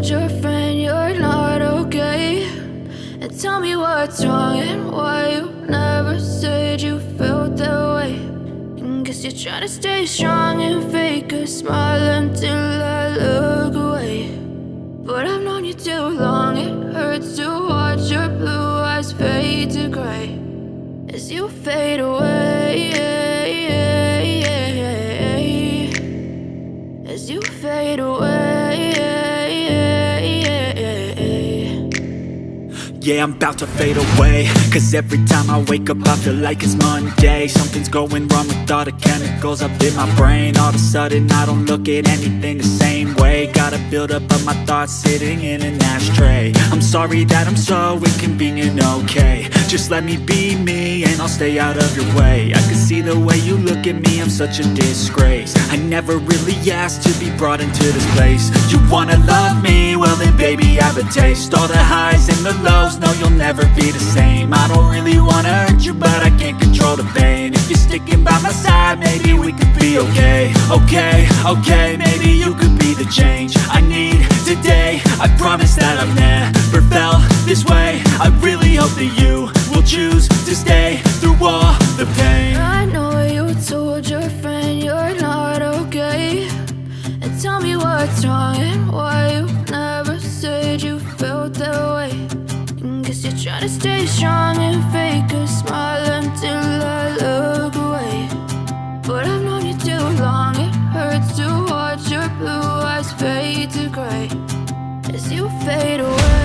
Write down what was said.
told your friend you're not okay? And tell me what's wrong and why you never said you felt that way. And guess you're trying to stay strong and fake a smile until I look away. But I've known you too long, it hurts to watch your blue eyes fade to gray as you fade away, as you fade away. Yeah, I'm about to fade away, cause every time I wake up I feel like it's Monday. Something's going wrong with all the chemicals up in my brain. All of a sudden I don't look at anything the same way. Got a buildup of my thoughts sitting in an ashtray. I'm sorry that I'm so inconvenient, okay? Just let me be me and I'll stay out of your way. I can see the way you look at me, I'm such a disgrace. I never really asked to be brought into this place. You wanna love me? Well then baby have a taste. All the highs and the lows, no you'll never be the same. I don't really wanna hurt you but I can't control the pain. If you're sticking by my side maybe we could be okay. Okay, maybe you could be the change I need today. I promise that I've never felt this way. I really hope that you will choose to stay through all the pain. I know you told your friend you're not okay. And tell me what's wrong and why you never said you felt that way. And guess you're trying to stay strong and fake a smile until I look away. But I've known you too long, it hurts to watch your blue eyes fade to gray as you fade away.